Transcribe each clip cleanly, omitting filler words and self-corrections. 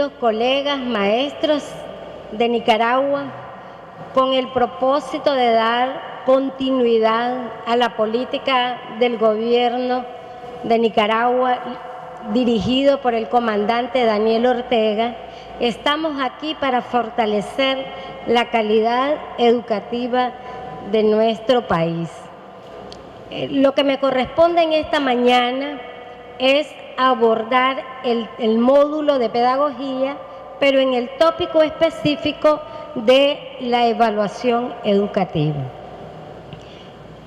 queridos colegas, maestros de Nicaragua, con el propósito de dar continuidad a la política del gobierno de Nicaragua dirigido por el comandante Daniel Ortega, estamos aquí para fortalecer la calidad educativa de nuestro país. Lo que me corresponde en esta mañana es abordar el módulo de pedagogía, pero en el tópico específico de la evaluación educativa.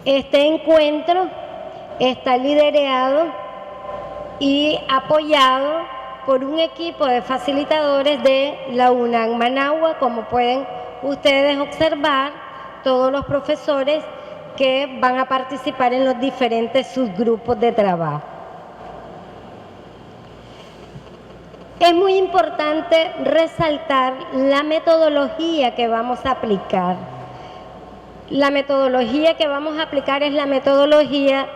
Este encuentro está liderado y apoyado por un equipo de facilitadores de la UNAM Managua, como pueden ustedes observar, todos los profesores que van a participar en los diferentes subgrupos de trabajo. Es muy importante resaltar la metodología que vamos a aplicar. La metodología que vamos a aplicar es la metodología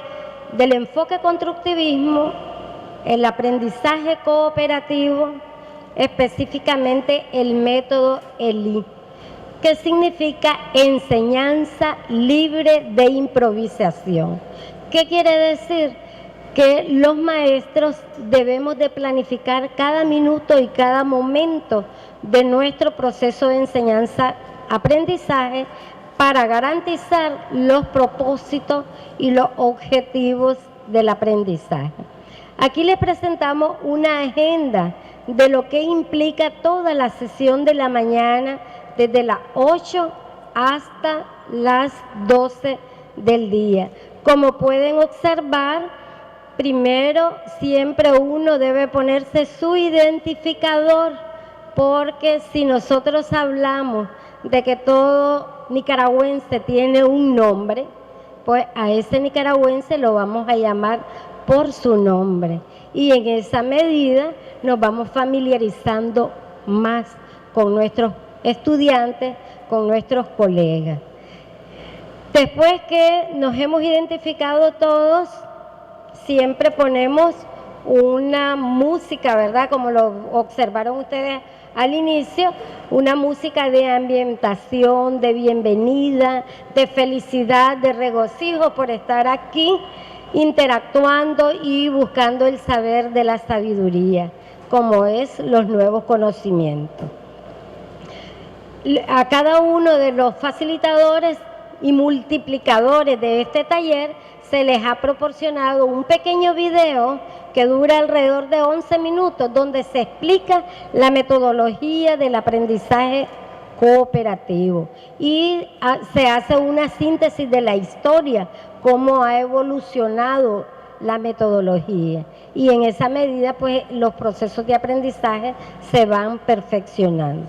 del enfoque constructivismo, el aprendizaje cooperativo, específicamente el método ELI, que significa enseñanza libre de improvisación. ¿Qué quiere decir? Que los maestros debemos de planificar cada minuto y cada momento de nuestro proceso de enseñanza-aprendizaje para garantizar los propósitos y los objetivos del aprendizaje. Aquí les presentamos una agenda de lo que implica toda la sesión de la mañana, desde las 8 hasta las 12 del día. Como pueden observar, primero, siempre uno debe ponerse su identificador, porque si nosotros hablamos de que todo nicaragüense tiene un nombre, pues a ese nicaragüense lo vamos a llamar por su nombre. Y en esa medida nos vamos familiarizando más con nuestros estudiantes, con nuestros colegas. Después que nos hemos identificado todos, siempre ponemos una música, ¿verdad? Como lo observaron ustedes al inicio, una música de ambientación, de bienvenida, de felicidad, de regocijo por estar aquí, interactuando y buscando el saber de la sabiduría, como es los nuevos conocimientos. A cada uno de los facilitadores y multiplicadores de este taller se les ha proporcionado un pequeño video que dura alrededor de 11 minutos, donde se explica la metodología del aprendizaje cooperativo y se hace una síntesis de la historia, cómo ha evolucionado la metodología, y en esa medida pues los procesos de aprendizaje se van perfeccionando.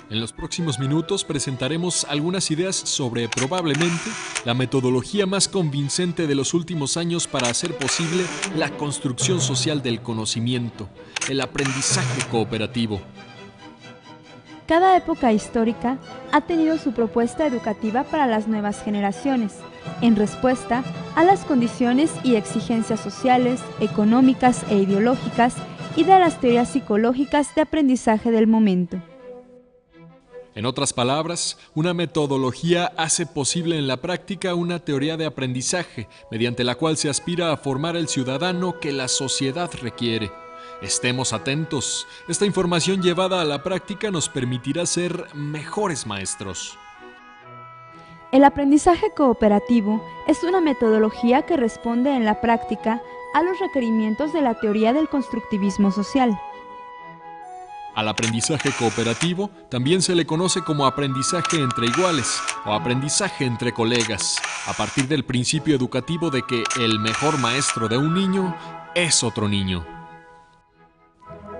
En los próximos minutos presentaremos algunas ideas sobre, probablemente, la metodología más convincente de los últimos años para hacer posible la construcción social del conocimiento, el aprendizaje cooperativo. Cada época histórica ha tenido su propuesta educativa para las nuevas generaciones, en respuesta a las condiciones y exigencias sociales, económicas e ideológicas y de las teorías psicológicas de aprendizaje del momento. En otras palabras, una metodología hace posible en la práctica una teoría de aprendizaje, mediante la cual se aspira a formar el ciudadano que la sociedad requiere. Estemos atentos. Esta información llevada a la práctica nos permitirá ser mejores maestros. El aprendizaje cooperativo es una metodología que responde en la práctica a los requerimientos de la teoría del constructivismo social. Al aprendizaje cooperativo también se le conoce como aprendizaje entre iguales o aprendizaje entre colegas, a partir del principio educativo de que el mejor maestro de un niño es otro niño.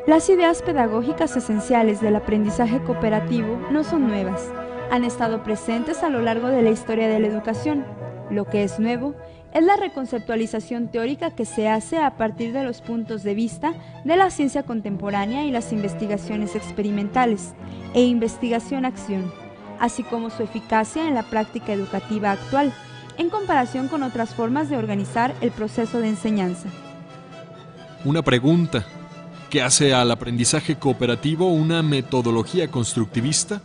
Las ideas pedagógicas esenciales del aprendizaje cooperativo no son nuevas, han estado presentes a lo largo de la historia de la educación. Lo que es nuevo es la reconceptualización teórica que se hace a partir de los puntos de vista de la ciencia contemporánea y las investigaciones experimentales e investigación-acción, así como su eficacia en la práctica educativa actual, en comparación con otras formas de organizar el proceso de enseñanza. Una pregunta: ¿qué hace al aprendizaje cooperativo una metodología constructivista?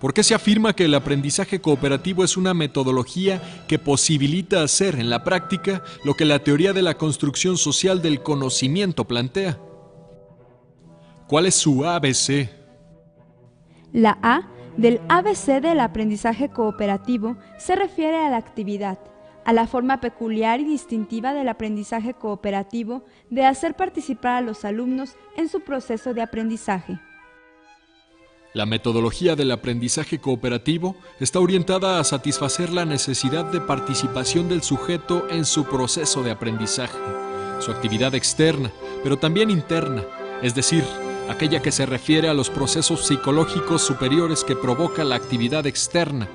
¿Por qué se afirma que el aprendizaje cooperativo es una metodología que posibilita hacer en la práctica lo que la teoría de la construcción social del conocimiento plantea? ¿Cuál es su ABC? La A del ABC del aprendizaje cooperativo se refiere a la actividad, a la forma peculiar y distintiva del aprendizaje cooperativo de hacer participar a los alumnos en su proceso de aprendizaje. La metodología del aprendizaje cooperativo está orientada a satisfacer la necesidad de participación del sujeto en su proceso de aprendizaje, su actividad externa, pero también interna, es decir, aquella que se refiere a los procesos psicológicos superiores que provoca la actividad externa,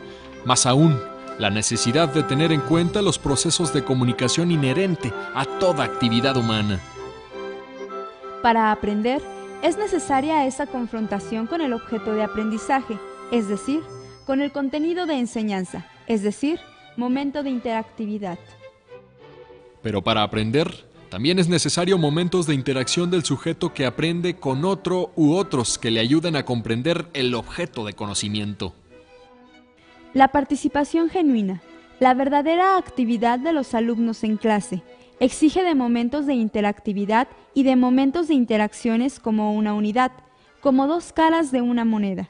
más aún, la necesidad de tener en cuenta los procesos de comunicación inherente a toda actividad humana. Para aprender, es necesaria esa confrontación con el objeto de aprendizaje, es decir, con el contenido de enseñanza, es decir, momento de interactividad. Pero para aprender, también es necesario momentos de interacción del sujeto que aprende con otro u otros que le ayuden a comprender el objeto de conocimiento. La participación genuina, la verdadera actividad de los alumnos en clase, exige de momentos de interactividad y de momentos de interacciones como una unidad, como dos caras de una moneda.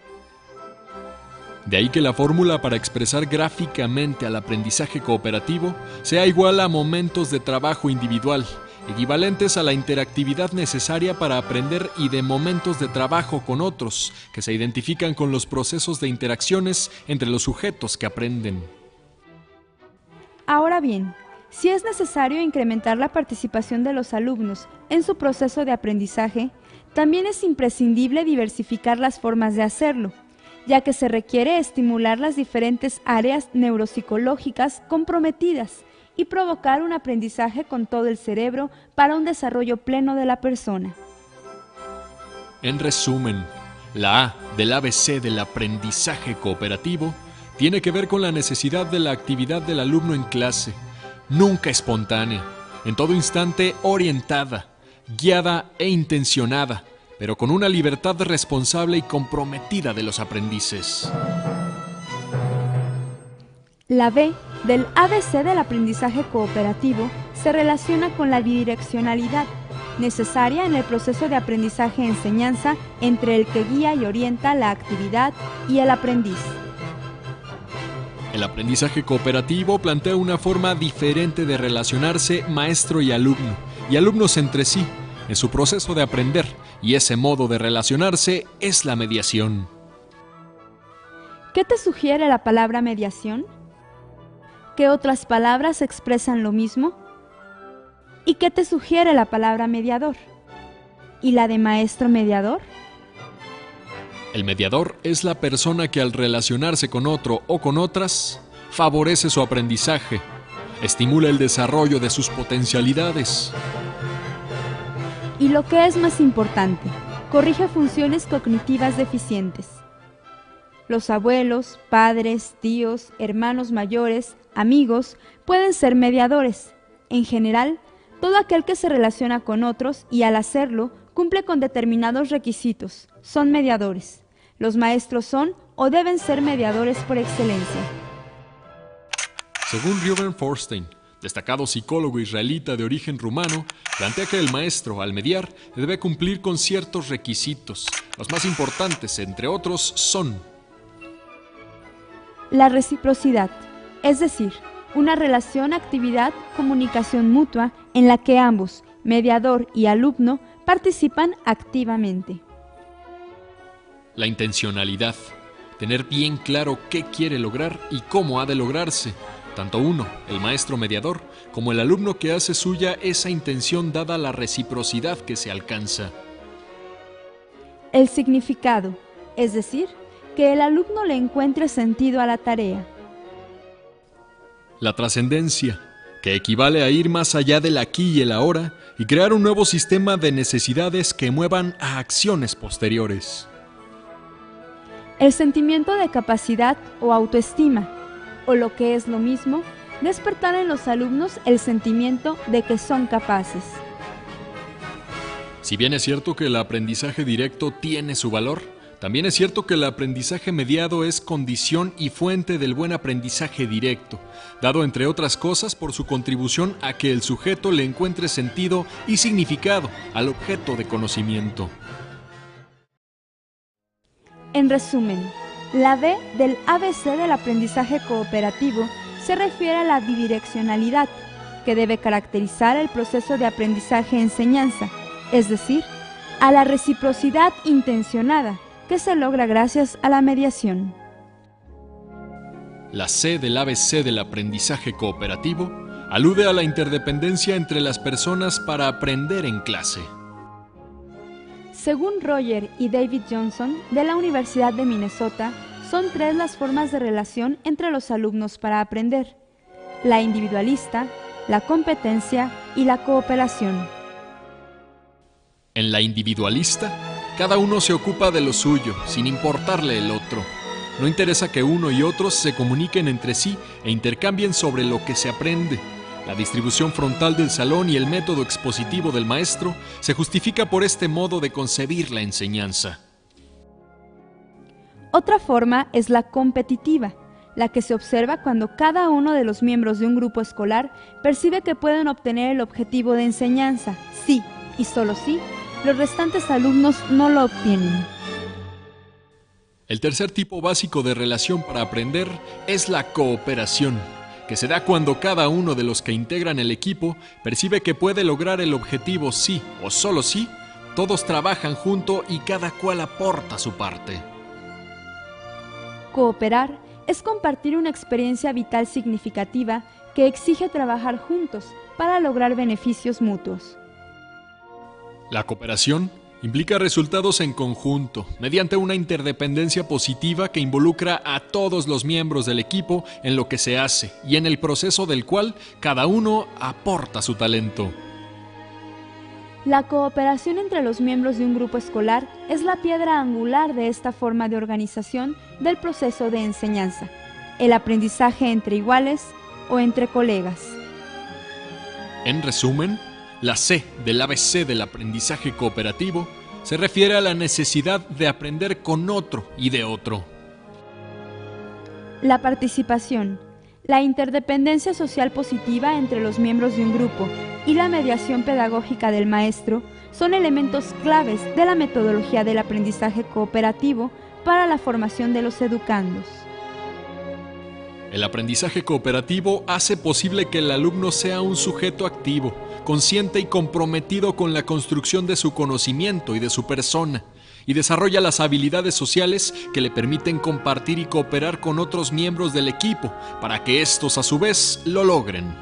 De ahí que la fórmula para expresar gráficamente al aprendizaje cooperativo sea igual a momentos de trabajo individual, equivalentes a la interactividad necesaria para aprender, y de momentos de trabajo con otros, que se identifican con los procesos de interacciones entre los sujetos que aprenden. Ahora bien, si es necesario incrementar la participación de los alumnos en su proceso de aprendizaje, también es imprescindible diversificar las formas de hacerlo, ya que se requiere estimular las diferentes áreas neuropsicológicas comprometidas y provocar un aprendizaje con todo el cerebro para un desarrollo pleno de la persona. En resumen, la A del ABC del aprendizaje cooperativo tiene que ver con la necesidad de la actividad del alumno en clase, nunca espontánea, en todo instante orientada, guiada e intencionada, pero con una libertad responsable y comprometida de los aprendices. La B del ABC del aprendizaje cooperativo se relaciona con la bidireccionalidad, necesaria en el proceso de aprendizaje-enseñanza entre el que guía y orienta la actividad y el aprendiz. El aprendizaje cooperativo plantea una forma diferente de relacionarse maestro y alumnos entre sí, en su proceso de aprender, y ese modo de relacionarse es la mediación. ¿Qué te sugiere la palabra mediación? ¿Qué otras palabras expresan lo mismo? ¿Y qué te sugiere la palabra mediador? ¿Y la de maestro mediador? El mediador es la persona que al relacionarse con otro o con otras, favorece su aprendizaje, estimula el desarrollo de sus potencialidades. Y lo que es más importante, corrige funciones cognitivas deficientes. Los abuelos, padres, tíos, hermanos mayores, amigos pueden ser mediadores. En general, todo aquel que se relaciona con otros y al hacerlo cumple con determinados requisitos, son mediadores. Los maestros son o deben ser mediadores por excelencia. Según Reuben Forstein, destacado psicólogo israelita de origen rumano, plantea que el maestro, al mediar, debe cumplir con ciertos requisitos. Los más importantes, entre otros, son: la reciprocidad, es decir, una relación, actividad, comunicación mutua en la que ambos, mediador y alumno, participan activamente. La intencionalidad, tener bien claro qué quiere lograr y cómo ha de lograrse, tanto uno, el maestro mediador, como el alumno que hace suya esa intención dada la reciprocidad que se alcanza. El significado, es decir, que el alumno le encuentre sentido a la tarea. La trascendencia, que equivale a ir más allá del aquí y el ahora y crear un nuevo sistema de necesidades que muevan a acciones posteriores. El sentimiento de capacidad o autoestima, o lo que es lo mismo, despertar en los alumnos el sentimiento de que son capaces. Si bien es cierto que el aprendizaje directo tiene su valor, también es cierto que el aprendizaje mediado es condición y fuente del buen aprendizaje directo, dado entre otras cosas por su contribución a que el sujeto le encuentre sentido y significado al objeto de conocimiento. En resumen, la D del ABC del aprendizaje cooperativo se refiere a la bidireccionalidad, que debe caracterizar el proceso de aprendizaje-enseñanza, es decir, a la reciprocidad intencionada, que se logra gracias a la mediación. La C del ABC del aprendizaje cooperativo alude a la interdependencia entre las personas para aprender en clase. Según Roger y David Johnson, de la Universidad de Minnesota, son 3 las formas de relación entre los alumnos para aprender: la individualista, la competencia y la cooperación. En la individualista, cada uno se ocupa de lo suyo, sin importarle el otro. No interesa que uno y otros se comuniquen entre sí e intercambien sobre lo que se aprende. La distribución frontal del salón y el método expositivo del maestro se justifica por este modo de concebir la enseñanza. Otra forma es la competitiva, la que se observa cuando cada uno de los miembros de un grupo escolar percibe que pueden obtener el objetivo de enseñanza, sí y solo sí, los restantes alumnos no lo obtienen. El tercer tipo básico de relación para aprender es la cooperación, que se da cuando cada uno de los que integran el equipo percibe que puede lograr el objetivo sí o solo sí, todos trabajan junto y cada cual aporta su parte. Cooperar es compartir una experiencia vital significativa que exige trabajar juntos para lograr beneficios mutuos. La cooperación implica resultados en conjunto, mediante una interdependencia positiva que involucra a todos los miembros del equipo en lo que se hace y en el proceso del cual cada uno aporta su talento. La cooperación entre los miembros de un grupo escolar es la piedra angular de esta forma de organización del proceso de enseñanza, el aprendizaje entre iguales o entre colegas. En resumen, la C del ABC del aprendizaje cooperativo se refiere a la necesidad de aprender con otro y de otro. La participación, la interdependencia social positiva entre los miembros de un grupo y la mediación pedagógica del maestro son elementos claves de la metodología del aprendizaje cooperativo para la formación de los educandos. El aprendizaje cooperativo hace posible que el alumno sea un sujeto activo, consciente y comprometido con la construcción de su conocimiento y de su persona, y desarrolla las habilidades sociales que le permiten compartir y cooperar con otros miembros del equipo para que estos a su vez lo logren.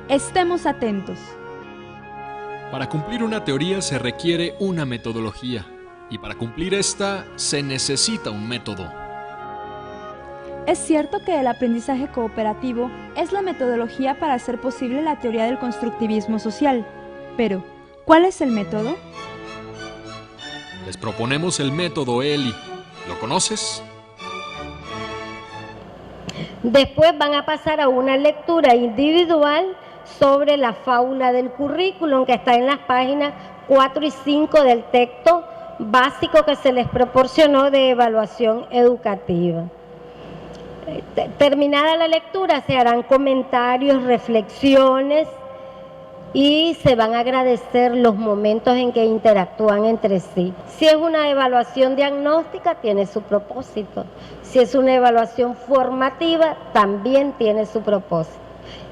Estemos atentos. Para cumplir una teoría se requiere una metodología, y para cumplir esta se necesita un método. Es cierto que el aprendizaje cooperativo es la metodología para hacer posible la teoría del constructivismo social, pero ¿cuál es el método? Les proponemos el método ELI. ¿Lo conoces? Después van a pasar a una lectura individual sobre la fauna del currículum, que está en las páginas 4 y 5 del texto básico que se les proporcionó de evaluación educativa. Terminada la lectura se harán comentarios, reflexiones y se van a agradecer los momentos en que interactúan entre sí. Si es una evaluación diagnóstica, tiene su propósito. Si es una evaluación formativa, también tiene su propósito.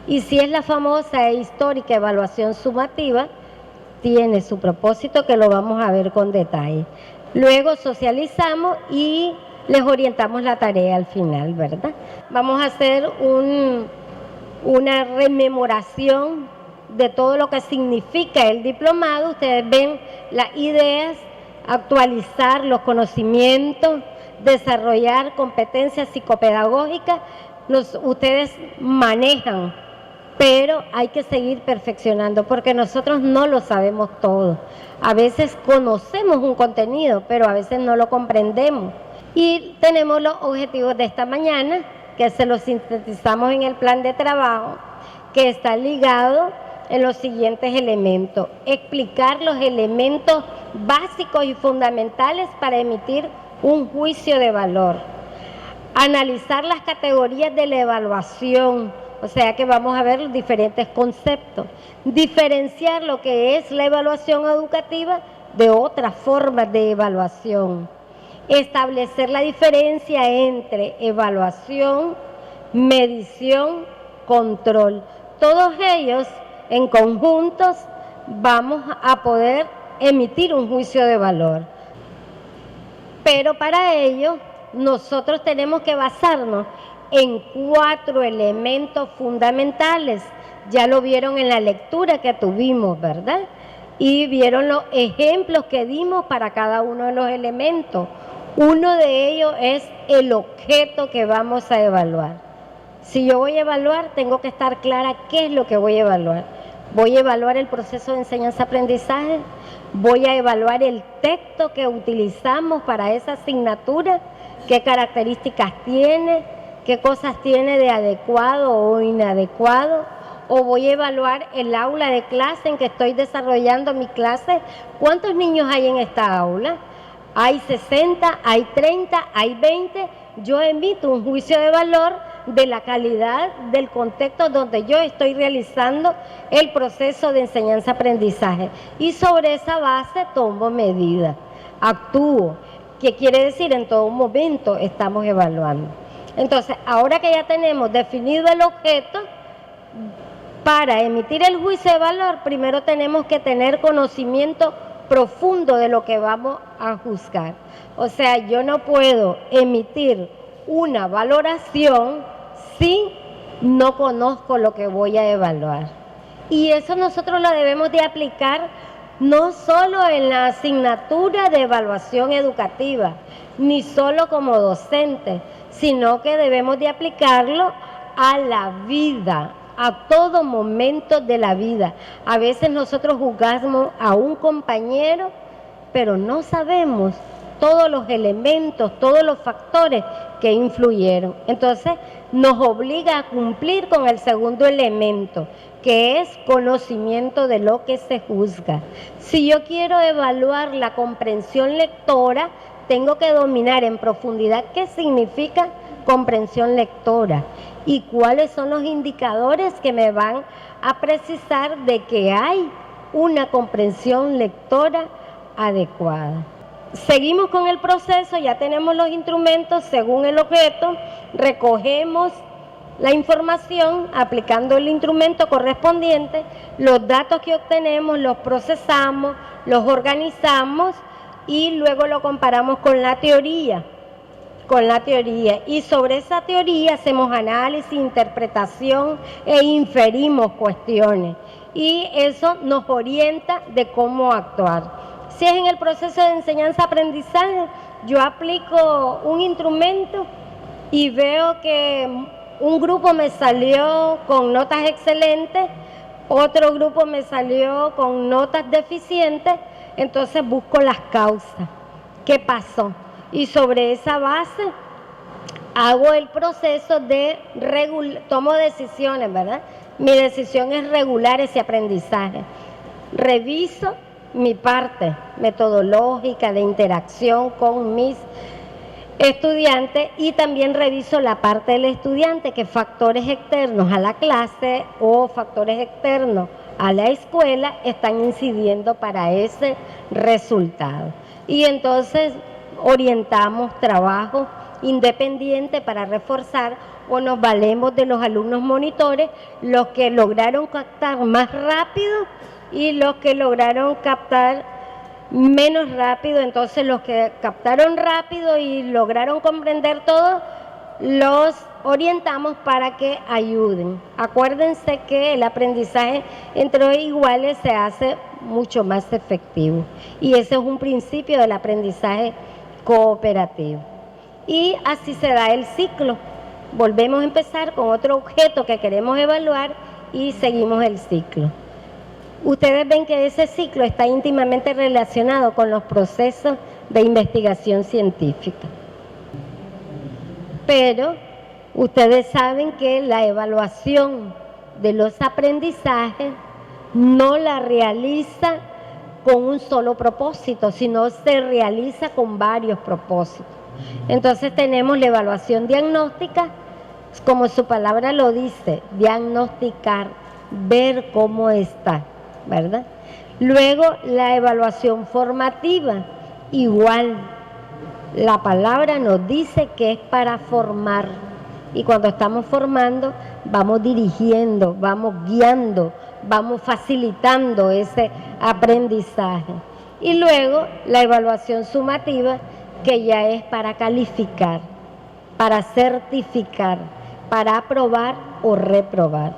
Y si es la famosa e histórica evaluación sumativa, tiene su propósito, que lo vamos a ver con detalle. Luego socializamos y les orientamos la tarea al final, ¿verdad? Vamos a hacer una rememoración de todo lo que significa el diplomado. Ustedes ven las ideas actualizar los conocimientos, desarrollar competencias psicopedagógicas, ustedes manejan, pero hay que seguir perfeccionando porque nosotros no lo sabemos todo. A veces conocemos un contenido, pero a veces no lo comprendemos. Y tenemos los objetivos de esta mañana, que se los sintetizamos en el plan de trabajo, que está ligado en los siguientes elementos. Explicar los elementos básicos y fundamentales para emitir un juicio de valor. Analizar las categorías de la evaluación, o sea que vamos a ver los diferentes conceptos. Diferenciar lo que es la evaluación educativa de otras formas de evaluación. Establecer la diferencia entre evaluación, medición, control. Todos ellos en conjuntos vamos a poder emitir un juicio de valor. Pero para ello nosotros tenemos que basarnos en 4 elementos fundamentales. Ya lo vieron en la lectura que tuvimos, ¿verdad? Y vieron los ejemplos que dimos para cada uno de los elementos. Uno de ellos es el objeto que vamos a evaluar. Si yo voy a evaluar, tengo que estar clara qué es lo que voy a evaluar. Voy a evaluar el proceso de enseñanza-aprendizaje, voy a evaluar el texto que utilizamos para esa asignatura, qué características tiene, qué cosas tiene de adecuado o inadecuado, o voy a evaluar el aula de clase en que estoy desarrollando mi clase. ¿Cuántos niños hay en esta aula? Hay 60, hay 30, hay 20. Yo emito un juicio de valor de la calidad del contexto donde yo estoy realizando el proceso de enseñanza-aprendizaje. Y sobre esa base tomo medidas, actúo. ¿Qué quiere decir? En todo momento estamos evaluando. Entonces, ahora que ya tenemos definido el objeto, para emitir el juicio de valor, primero tenemos que tener conocimiento profundo de lo que vamos a juzgar. O sea, yo no puedo emitir una valoración si no conozco lo que voy a evaluar. Y eso nosotros lo debemos de aplicar no solo en la asignatura de evaluación educativa, ni solo como docente, sino que debemos de aplicarlo a la vida, a todo momento de la vida. A veces nosotros juzgamos a un compañero, pero no sabemos todos los elementos, todos los factores que influyeron. Entonces, nos obliga a cumplir con el segundo elemento, que es conocimiento de lo que se juzga. Si yo quiero evaluar la comprensión lectora, tengo que dominar en profundidad qué significa comprensión lectora y cuáles son los indicadores que me van a precisar de que hay una comprensión lectora adecuada. Seguimos con el proceso, ya tenemos los instrumentos según el objeto, recogemos la información aplicando el instrumento correspondiente, los datos que obtenemos los procesamos, los organizamos y luego lo comparamos con la teoría. Y sobre esa teoría hacemos análisis, interpretación e inferimos cuestiones y eso nos orienta de cómo actuar. Si es en el proceso de enseñanza-aprendizaje, yo aplico un instrumento y veo que un grupo me salió con notas excelentes, otro grupo me salió con notas deficientes, entonces busco las causas. ¿Qué pasó? Y sobre esa base hago el proceso de tomo decisiones, ¿verdad? Mi decisión es regular ese aprendizaje. Reviso mi parte metodológica de interacción con mis estudiantes y también reviso la parte del estudiante, que factores externos a la clase o factores externos a la escuela están incidiendo para ese resultado. Y entonces orientamos trabajo independiente para reforzar o nos valemos de los alumnos monitores, los que lograron captar más rápido y los que lograron captar menos rápido. Entonces los que captaron rápido y lograron comprender todo, los orientamos para que ayuden. Acuérdense que el aprendizaje entre iguales se hace mucho más efectivo y ese es un principio del aprendizaje cooperativo. Y así se da el ciclo. Volvemos a empezar con otro objeto que queremos evaluar y seguimos el ciclo. Ustedes ven que ese ciclo está íntimamente relacionado con los procesos de investigación científica. Pero ustedes saben que la evaluación de los aprendizajes no la realiza con un solo propósito, sino se realiza con varios propósitos. Entonces tenemos la evaluación diagnóstica, como su palabra lo dice, diagnosticar, ver cómo está, ¿verdad? Luego la evaluación formativa, igual, la palabra nos dice que es para formar y cuando estamos formando vamos dirigiendo, vamos guiando, vamos facilitando ese aprendizaje. Y luego la evaluación sumativa, que ya es para calificar, para certificar, para aprobar o reprobar.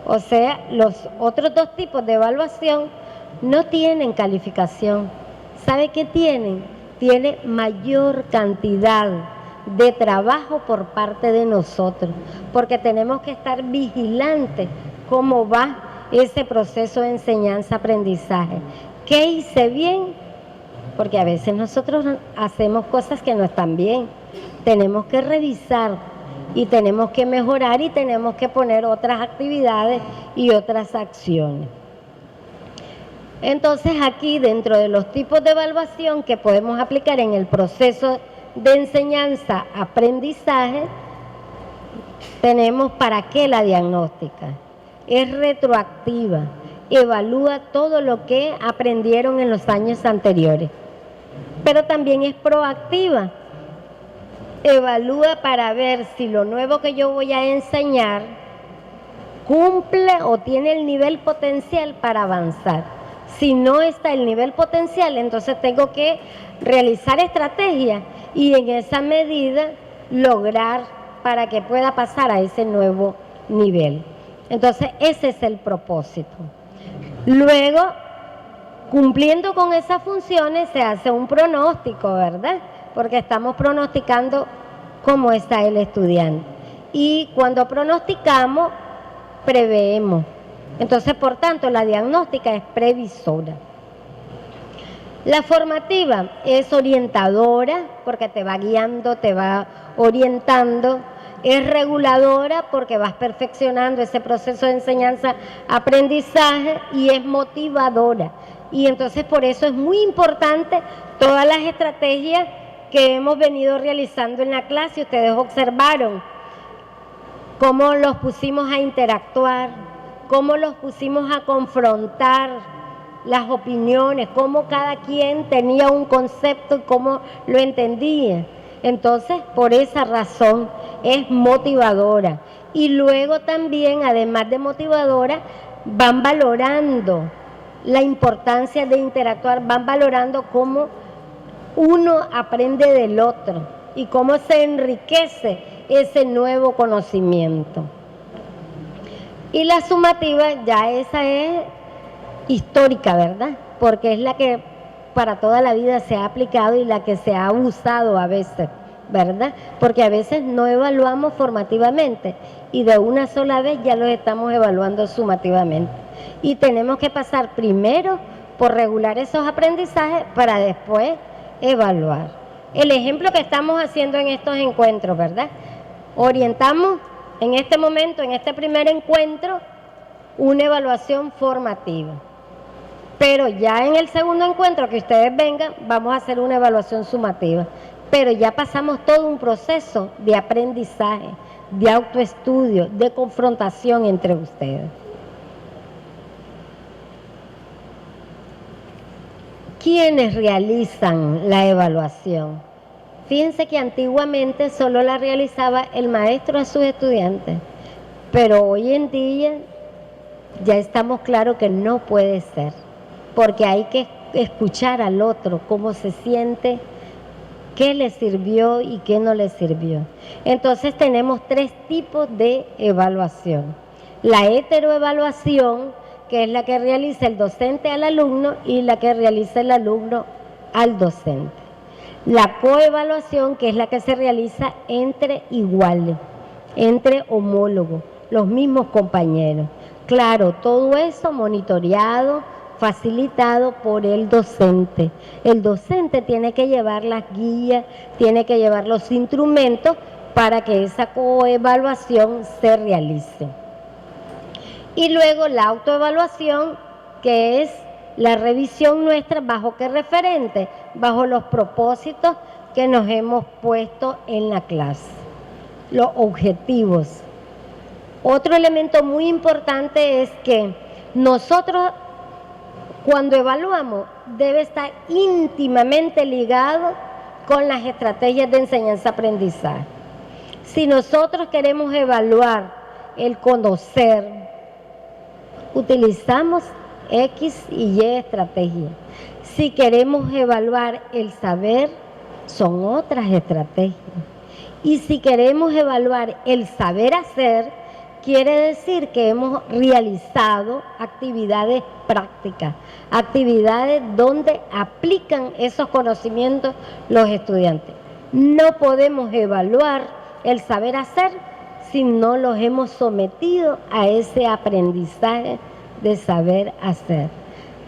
O sea, los otros dos tipos de evaluación no tienen calificación. ¿Sabe qué tienen? Tiene mayor cantidad de trabajo por parte de nosotros, porque tenemos que estar vigilantes cómo va ese proceso de enseñanza-aprendizaje. ¿Qué hice bien? Porque a veces nosotros hacemos cosas que no están bien. Tenemos que revisar y tenemos que mejorar y tenemos que poner otras actividades y otras acciones. Entonces aquí, dentro de los tipos de evaluación que podemos aplicar en el proceso de enseñanza-aprendizaje, tenemos para qué la diagnóstica. Es retroactiva, evalúa todo lo que aprendieron en los años anteriores, pero también es proactiva. Evalúa para ver si lo nuevo que yo voy a enseñar cumple o tiene el nivel potencial para avanzar. Si no está el nivel potencial, entonces tengo que realizar estrategias y en esa medida lograr para que pueda pasar a ese nuevo nivel. Entonces ese es el propósito. Luego, cumpliendo con esas funciones, se hace un pronóstico, ¿verdad? Porque estamos pronosticando cómo está el estudiante. Y cuando pronosticamos, preveemos. Entonces, por tanto, la diagnóstica es previsora. La formativa es orientadora, porque te va guiando, te va orientando. Es reguladora, porque vas perfeccionando ese proceso de enseñanza-aprendizaje. Y es motivadora. Y entonces, por eso es muy importante todas las estrategias que hemos venido realizando en la clase. Ustedes observaron cómo los pusimos a interactuar, cómo los pusimos a confrontar las opiniones, cómo cada quien tenía un concepto y cómo lo entendía. Entonces, por esa razón es motivadora. Y luego también, además de motivadora, van valorando la importancia de interactuar, van valorando cómo uno aprende del otro y cómo se enriquece ese nuevo conocimiento. Y la sumativa, ya esa es histórica, ¿verdad? Porque es la que para toda la vida se ha aplicado y la que se ha usado a veces, ¿verdad? Porque a veces no evaluamos formativamente y de una sola vez ya los estamos evaluando sumativamente. Y tenemos que pasar primero por regular esos aprendizajes para después evaluar. El ejemplo que estamos haciendo en estos encuentros, ¿verdad? Orientamos en este momento, en este primer encuentro, una evaluación formativa. Pero ya en el segundo encuentro que ustedes vengan, vamos a hacer una evaluación sumativa. Pero ya pasamos todo un proceso de aprendizaje, de autoestudio, de confrontación entre ustedes. ¿Quiénes realizan la evaluación? Fíjense que antiguamente solo la realizaba el maestro a sus estudiantes, pero hoy en día ya estamos claros que no puede ser, porque hay que escuchar al otro, cómo se siente, qué le sirvió y qué no le sirvió. Entonces tenemos 3 tipos de evaluación. La heteroevaluación, que es la que realiza el docente al alumno, y la que realiza el alumno al docente. La coevaluación, que es la que se realiza entre iguales, entre homólogos, los mismos compañeros. Claro, todo eso monitoreado, facilitado por el docente. El docente tiene que llevar las guías, tiene que llevar los instrumentos para que esa coevaluación se realice. Y luego la autoevaluación, que es la revisión nuestra, ¿bajo qué referente? Bajo los propósitos que nos hemos puesto en la clase, los objetivos. Otro elemento muy importante es que nosotros, cuando evaluamos, debe estar íntimamente ligado con las estrategias de enseñanza-aprendizaje. Si nosotros queremos evaluar el conocer, utilizamos X y Y estrategias. Si queremos evaluar el saber, son otras estrategias. Y si queremos evaluar el saber hacer, quiere decir que hemos realizado actividades prácticas, actividades donde aplican esos conocimientos los estudiantes. No podemos evaluar el saber hacer si no los hemos sometido a ese aprendizaje de saber hacer.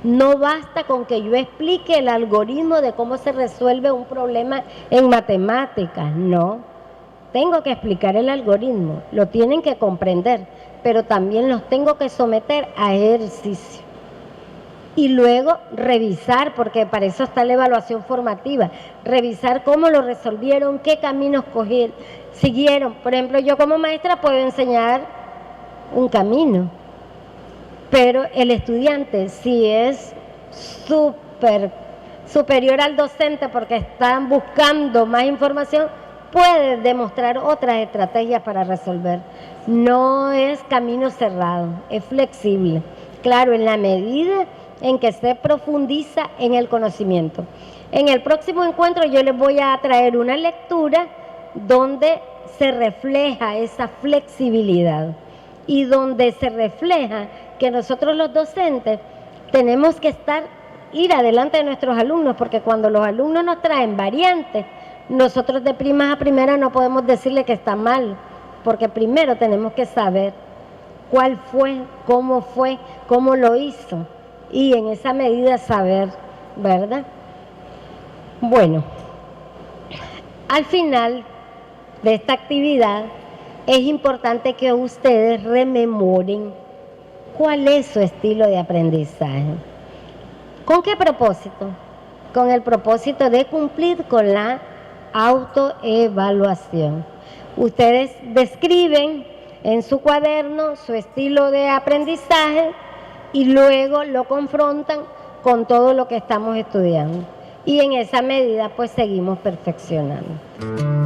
No basta con que yo explique el algoritmo de cómo se resuelve un problema en matemáticas, no. Tengo que explicar el algoritmo, lo tienen que comprender, pero también los tengo que someter a ejercicio. Y luego revisar, porque para eso está la evaluación formativa, revisar cómo lo resolvieron, qué caminos siguieron. Por ejemplo, yo como maestra puedo enseñar un camino, pero el estudiante, si es superior al docente porque están buscando más información, puede demostrar otras estrategias para resolver. No es camino cerrado, es flexible. Claro, en la medida en que se profundiza en el conocimiento. En el próximo encuentro yo les voy a traer una lectura donde se refleja esa flexibilidad y donde se refleja que nosotros los docentes tenemos que ir adelante de nuestros alumnos, porque cuando los alumnos nos traen variantes, nosotros de primas a primeras no podemos decirle que está mal, porque primero tenemos que saber cuál fue, cómo lo hizo, y en esa medida saber, ¿verdad? Bueno, al final de esta actividad es importante que ustedes rememoren cuál es su estilo de aprendizaje. ¿Con qué propósito? Con el propósito de cumplir con la autoevaluación. Ustedes describen en su cuaderno su estilo de aprendizaje y luego lo confrontan con todo lo que estamos estudiando. Y en esa medida pues seguimos perfeccionando.